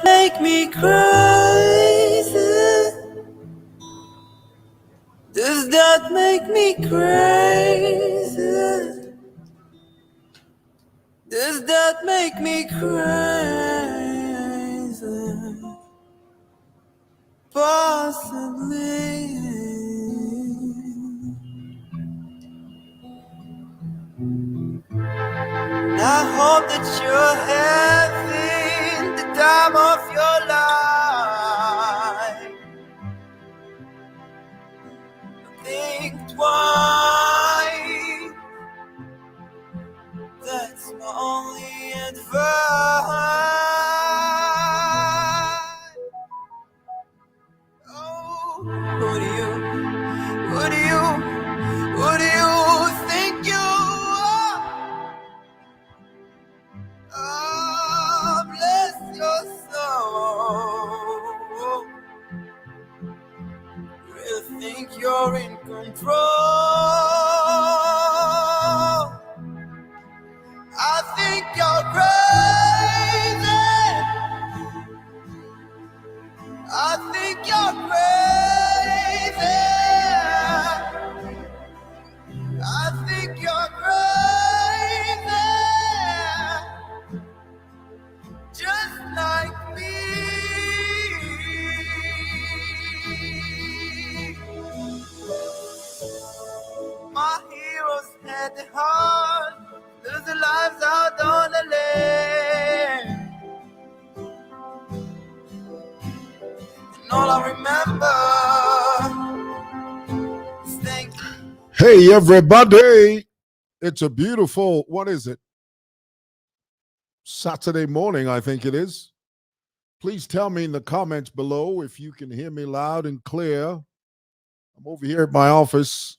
Make me crazy? Does that make me crazy? Does that make me crazy? Possibly. And I hope that you're having the time of your life. Think twice. That's my only advice. Oh, who do you think you are? Oh, bless your soul. You think you're in control? I think you're crazy. I think you're crazy. I think you're crazy. Just like me. My heroes had the heart, lose their lives out on the land. And all I remember is thinking. Hey, everybody. It's a beautiful, what is it? Saturday morning, I think it is. Please tell me in the comments below if you can hear me loud and clear. I'm over here at my office,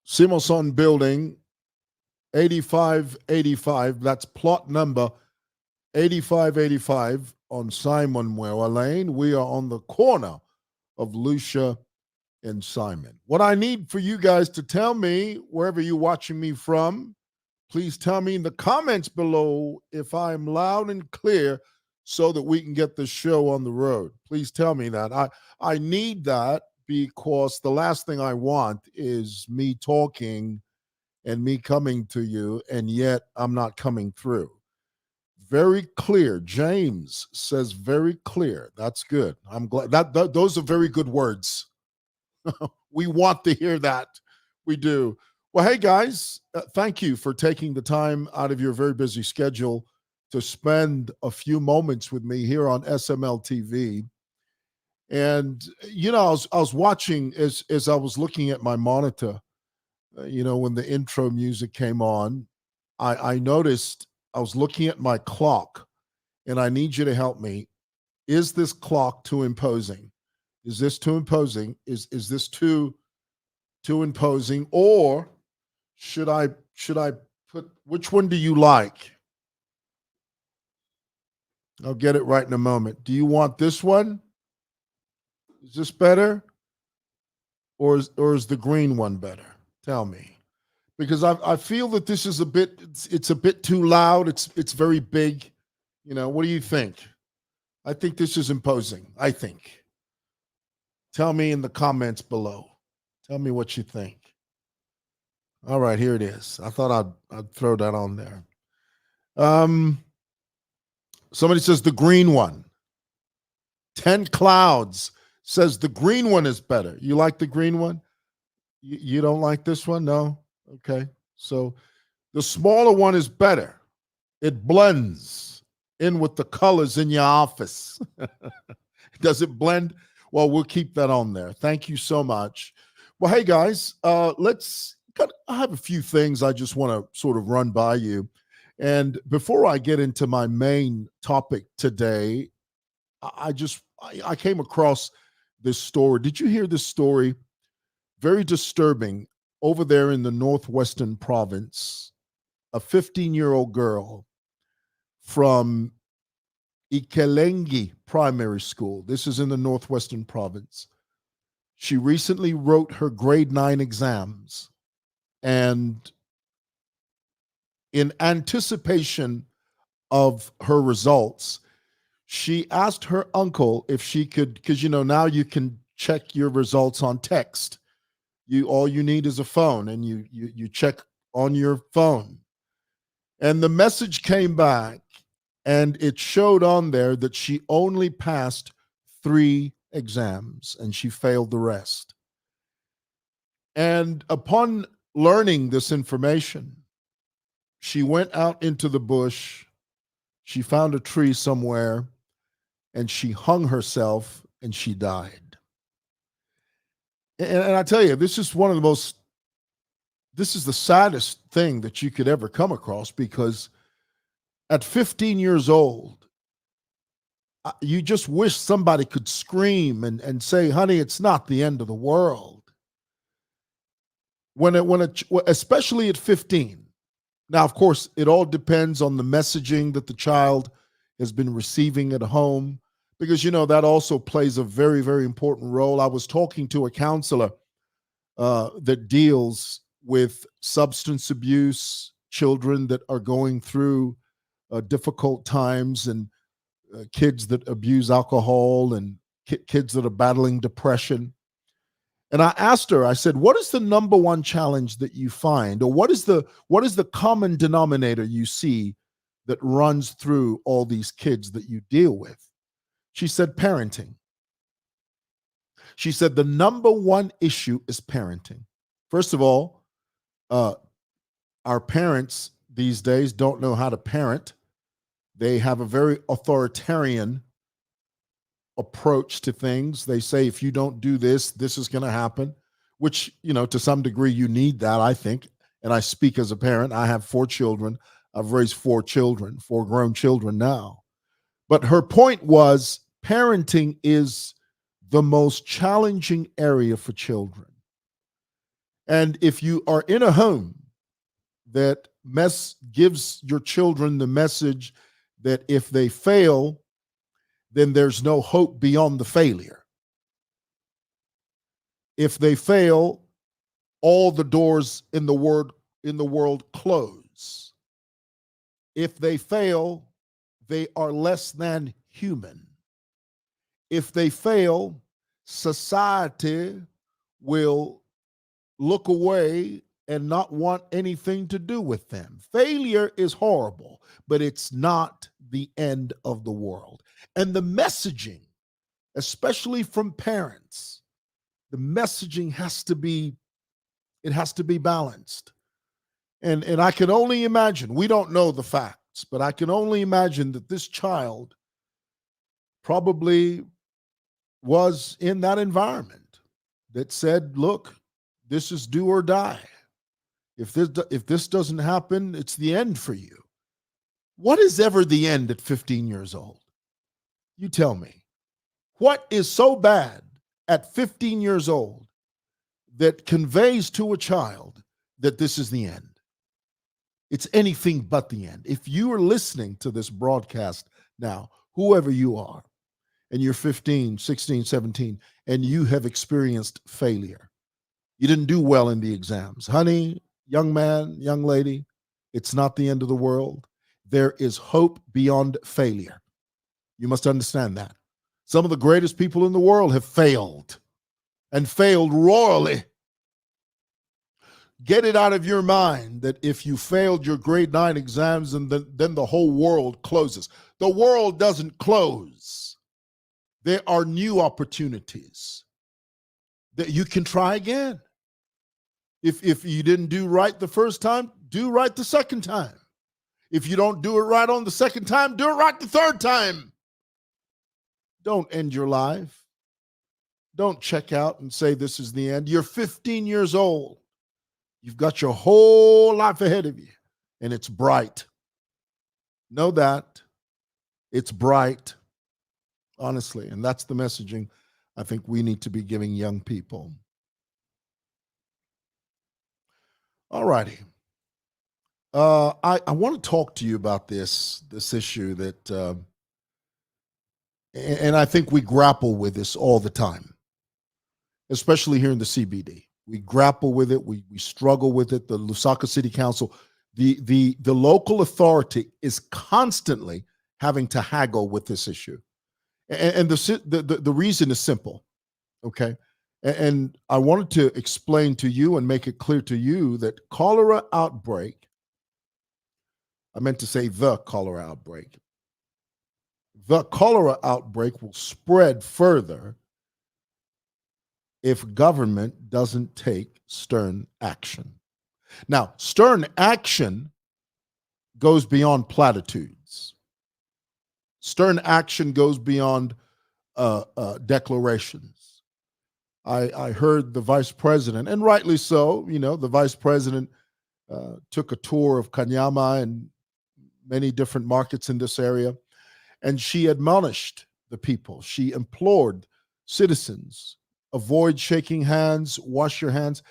Simonson Building, 8585. That's plot number 8585 on Simon Wewer Lane. We are on the corner of Lucia and Simon. What I need for you guys to tell me, wherever you're watching me from, please tell me in the comments below if I'm loud and clear so that we can get the show on the road. Please tell me that. I need that because the last thing I want is me talking and me coming to you, and yet I'm not coming through. Very clear. James says very clear. That's good. I'm glad that those are very good words. We want to hear that. We do. Well, hey, guys, thank you for taking the time out of your very busy schedule to spend a few moments with me here on SML TV. And, I was watching as I was looking at my monitor, when the intro music came on, I noticed I was looking at my clock, and I need you to help me. Is this clock too imposing? Is this too imposing? Is this too imposing, or should I put, which one do you like? I'll get it right in a moment. Do you want this one? Is this better, or is the green one better? Tell me, because I feel that this is it's a bit too loud. It's very big. What do you think? I think this is imposing. I think. Tell me in the comments below. Tell me what you think. All right, here it is. I thought I'd throw that on there. Somebody says the green one. 10 Clouds says the green one is better. You like the green one? You don't like this one? No? Okay. So the smaller one is better. It blends in with the colors in your office. Does it blend? Well, we'll keep that on there. Thank you so much. Well, hey, guys, I have a few things I just want to sort of run by you. And before I get into my main topic today, I came across this story. Did you hear this story? Very disturbing. Over there in the northwestern province, a 15-year-old girl from Ikelengi Primary School. This is in the northwestern province. She recently wrote her grade 9 exams, and in anticipation of her results, she asked her uncle if she could, because now you can check your results on text. All you need is a phone, and you check on your phone. And the message came back, and it showed on there that she only passed 3 exams and she failed the rest. And upon learning this information, she went out into the bush. She found a tree somewhere, and she hung herself, and she died. And I tell you, this is the saddest thing that you could ever come across, because at 15 years old, you just wish somebody could scream and say, honey, it's not the end of the world. Especially at 15. Now, of course, it all depends on the messaging that the child has been receiving at home, because, that also plays a very, very important role. I was talking to a counselor that deals with substance abuse, children that are going through difficult times, and kids that abuse alcohol, and kids that are battling depression. And I asked her, I said, what is the number one challenge that you find, or what is the common denominator you see that runs through all these kids that you deal with? She said, parenting. She said, the number one issue is parenting. First of all, our parents these days don't know how to parent. They have a very authoritarian approach to things. They say, if you don't do this, this is going to happen, which, to some degree, you need that, I think. And I speak as a parent. I have 4 children. I've raised 4 grown children now. But her point was, parenting is the most challenging area for children. And if you are in a home that gives your children the message that if they fail, then there's no hope beyond the failure. If they fail, all the doors in the world close. If they fail, they are less than human. If they fail, society will look away and not want anything to do with them. Failure is horrible, but it's not the end of the world. And the messaging, especially from parents, the messaging has to be balanced. And I can only imagine, we don't know the facts, but I can only imagine that this child probably was in that environment that said, look, this is do or die. If this doesn't happen, it's the end for you. What is ever the end at 15 years old? You tell me. What is so bad at 15 years old that conveys to a child that this is the end? It's anything but the end. If you are listening to this broadcast now, whoever you are, and you're 15, 16, 17, and you have experienced failure, you didn't do well in the exams, honey, young man, young lady, it's not the end of the world. There is hope beyond failure. You must understand that. Some of the greatest people in the world have failed, and failed royally. Get it out of your mind that if you failed your grade 9 exams, and then the whole world closes. The world doesn't close. There are new opportunities that you can try again. If you didn't do right the first time, do right the second time. If you don't do it right on the second time, do it right the third time. Don't end your life. Don't check out and say this is the end. You're 15 years old. You've got your whole life ahead of you, and it's bright. Know that. It's bright, honestly, and that's the messaging I think we need to be giving young people. All righty. I want to talk to you about this issue that, and I think we grapple with this all the time, especially here in the CBD. We grapple with it. We struggle with it. The Lusaka City Council, the local authority is constantly having to haggle with this issue. And the reason is simple, okay? And I wanted to explain to you and make it clear to you that cholera outbreak, I meant to say the cholera outbreak will spread further if government doesn't take stern action. Now, stern action goes beyond platitudes. Stern action goes beyond declarations. I heard the vice president, and rightly so, the vice president took a tour of Kanyama and many different markets in this area, and she admonished the people. She implored citizens, avoid shaking hands, wash your hands.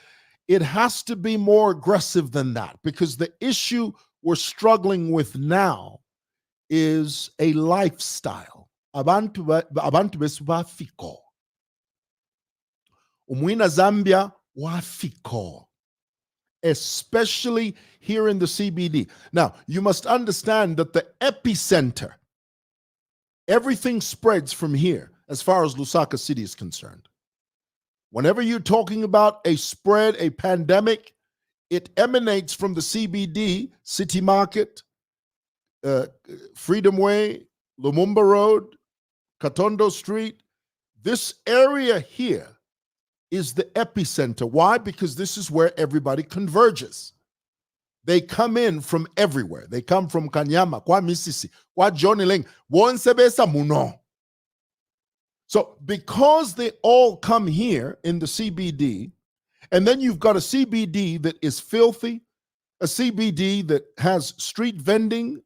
It has to be more aggressive than that, because the issue we're struggling with now is a lifestyle. Abantu besu bafiko. Umwina Zambia wafiko. Especially here in the CBD. Now, you must understand that the epicenter, everything spreads from here as far as Lusaka City is concerned. Whenever you're talking about a spread, a pandemic, it emanates from the CBD, City Market, Freedom Way, Lumumba Road, Katondo Street. This area here is the epicenter. Why? Because this is where everybody converges. They come in from everywhere. They come from Kanyama, Kwa Misisi, Kwa Johnny Ling, Wonsebesa Muno. So because they all come here in the CBD, and then you've got a CBD that is filthy, a CBD that has street vending,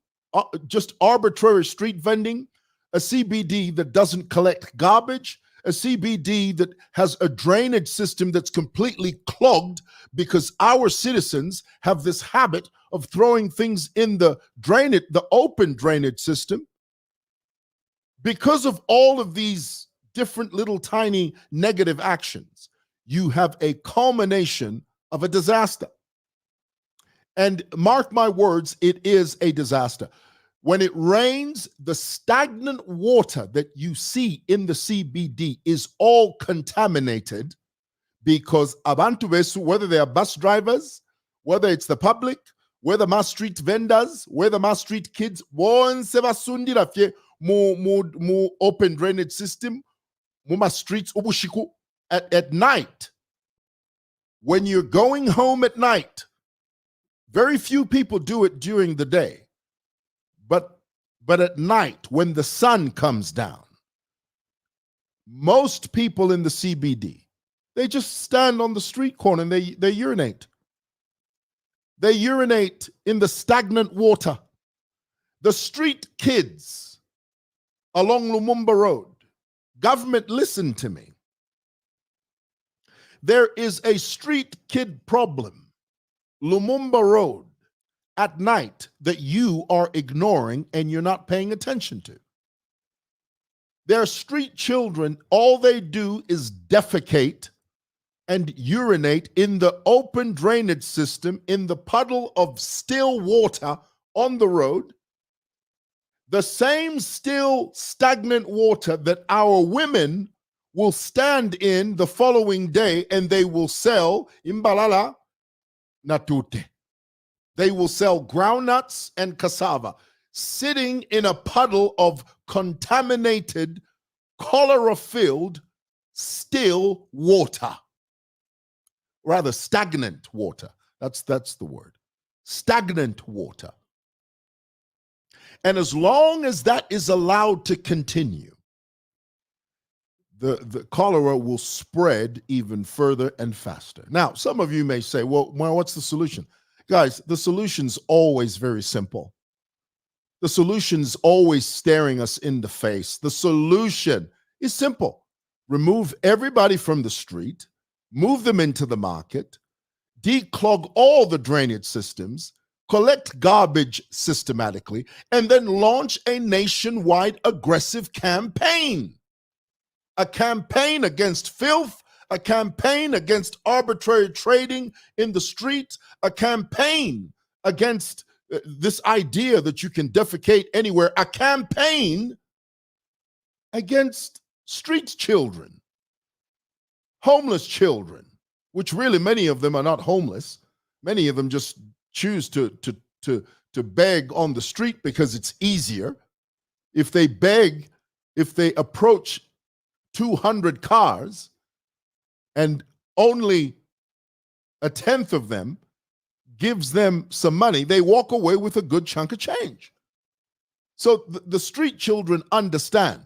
just arbitrary street vending, a CBD that doesn't collect garbage, a CBD that has a drainage system that's completely clogged because our citizens have this habit of throwing things in the open drainage system. Because of all of these different little tiny negative actions, you have a culmination of a disaster. And mark my words, it is a disaster. When it rains, the stagnant water that you see in the CBD is all contaminated because abantu besu, whether they are bus drivers, whether it's the public, whether my street vendors, whether my street kids, bonse basundira fye mu open drainage system, mu ma streets ubushiku at night. When you're going home at night, very few people do it during the day. But at night, when the sun comes down, most people in the CBD, they just stand on the street corner and they urinate. They urinate in the stagnant water. The street kids along Lumumba Road, government, listen to me. There is a street kid problem, Lumumba Road, at night that you are ignoring and you're not paying attention to. Their street children, all they do is defecate and urinate in the open drainage system, in the puddle of still water on the road, the same still stagnant water that our women will stand in the following day and they will sell imbalala natute. They will sell groundnuts and cassava, sitting in a puddle of contaminated, cholera-filled, still water. Rather, stagnant water. That's the word. Stagnant water. And as long as that is allowed to continue, the cholera will spread even further and faster. Now, some of you may say, well, what's the solution? Guys, the solution's always very simple. The solution's always staring us in the face. The solution is simple. Remove everybody from the street, move them into the market, declog all the drainage systems, collect garbage systematically, and then launch a nationwide aggressive campaign. A campaign against filth, a campaign against arbitrary trading in the street, a campaign against this idea that you can defecate anywhere, a campaign against street children, homeless children, which really many of them are not homeless. Many of them just choose to beg on the street because it's easier. If they beg, if they approach 200 cars and only a tenth of them gives them some money, they walk away with a good chunk of change. So the street children understand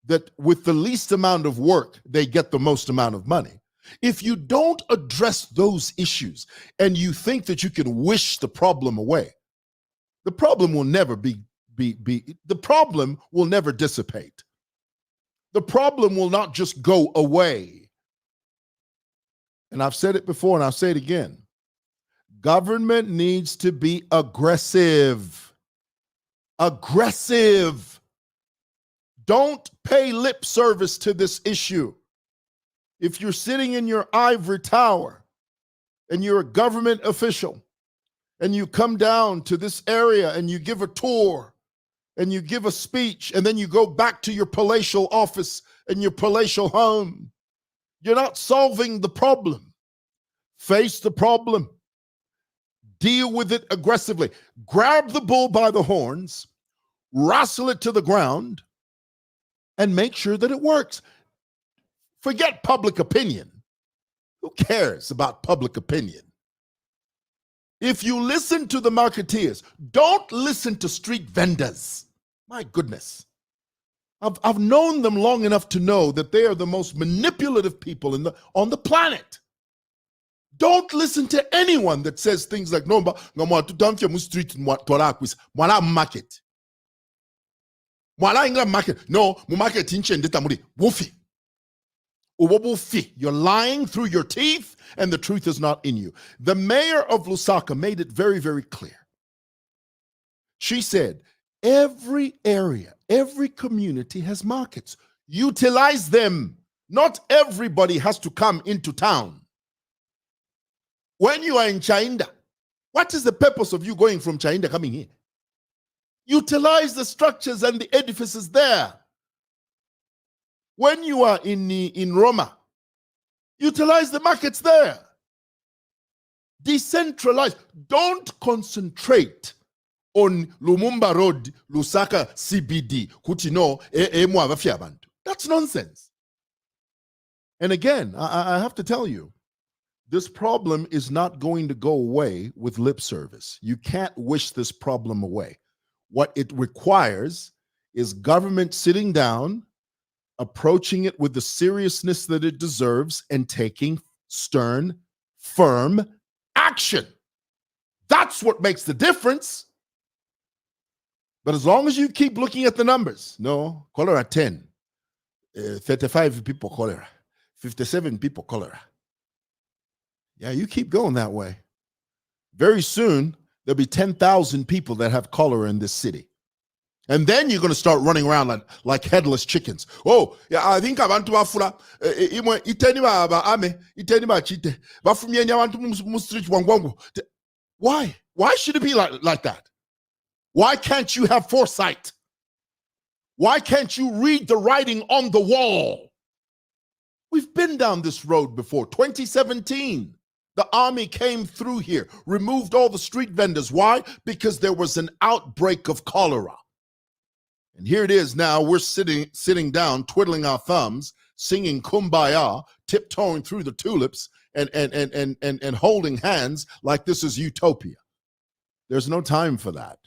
that with the least amount of work, they get the most amount of money. If you don't address those issues and you think that you can wish the problem away, the problem will never the problem will never dissipate. The problem will not just go away. And I've said it before and I'll say it again. Government needs to be aggressive. Aggressive. Don't pay lip service to this issue. If you're sitting in your ivory tower and you're a government official and you come down to this area and you give a tour and you give a speech and then you go back to your palatial office and your palatial home, you're not solving the problem. Face the problem. Deal with it aggressively. Grab the bull by the horns, wrestle it to the ground, and make sure that it works. Forget public opinion. Who cares about public opinion? If you listen to the marketeers, don't listen to street vendors. My goodness. I've known them long enough to know that they are the most manipulative people on the planet. Don't listen to anyone that says things like, no, don't you street market. Market. No, market woofy. You're lying through your teeth and the truth is not in you. The mayor of Lusaka made it very, very clear. She said, every area, every community has markets. Utilize them. Not everybody has to come into town. When you are in China, what is the purpose of you going from China coming here? Utilize the structures and the edifices there. When you are in Roma, utilize the markets there. Decentralize. Don't concentrate on Lumumba Road, Lusaka CBD. That's nonsense. And again, I have to tell you, this problem is not going to go away with lip service. You can't wish this problem away. What it requires is government sitting down, approaching it with the seriousness that it deserves, and taking stern, firm action. That's what makes the difference. But as long as you keep looking at the numbers, no, cholera 10, 35 people cholera, 57 people cholera. Yeah, you keep going that way. Very soon, there'll be 10,000 people that have cholera in this city. And then you're going to start running around like headless chickens. Oh, yeah, I think abantu bafula iteni ba ame iteni ba chite bafumye abantu street wangwangu. Why? Why should it be like that? Why can't you have foresight? Why can't you read the writing on the wall? We've been down this road before. 2017. The army came through here, removed all the street vendors. Why? Because there was an outbreak of cholera. And here it is now, we're sitting down, twiddling our thumbs, singing Kumbaya, tiptoeing through the tulips, and holding hands like this is utopia. There's no time for that.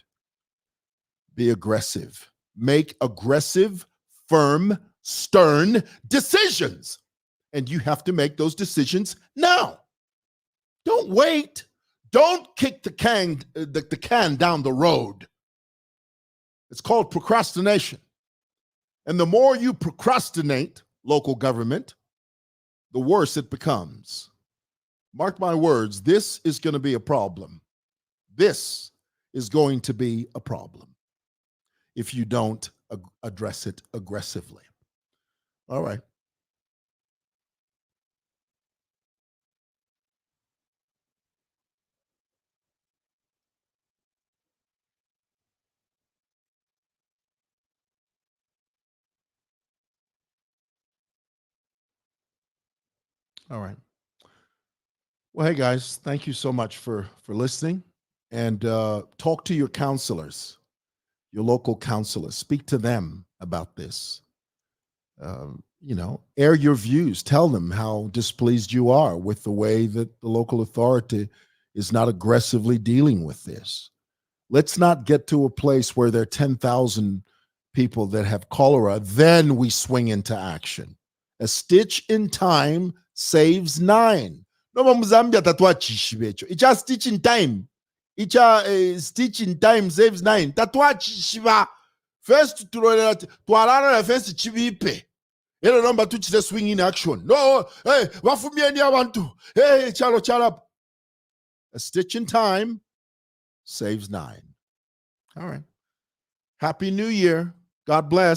Be aggressive. Make aggressive, firm, stern decisions. And you have to make those decisions now. Don't wait. Don't kick the can down the road. It's called procrastination. And the more you procrastinate, local government, the worse it becomes. Mark my words, this is going to be a problem. This is going to be a problem if you don't address it aggressively. All right. All right. Well, hey guys, thank you so much for listening, and talk to your counselors, your local counselors. Speak to them about this. Air your views. Tell them how displeased you are with the way that the local authority is not aggressively dealing with this. Let's not get to a place where there are 10,000 people that have cholera, then we swing into action. A stitch in time saves 9. Noma muzambia tatwachishi becho. Icha stitch in time. Icha stitch in time saves 9. Tatwachishi ba. First tuarana na first chibipe. Elo number 2 chise swing in action. No, hey, wafumieni abantu. Hey, chalo. A stitch in time saves 9. All right. Happy New Year. God bless.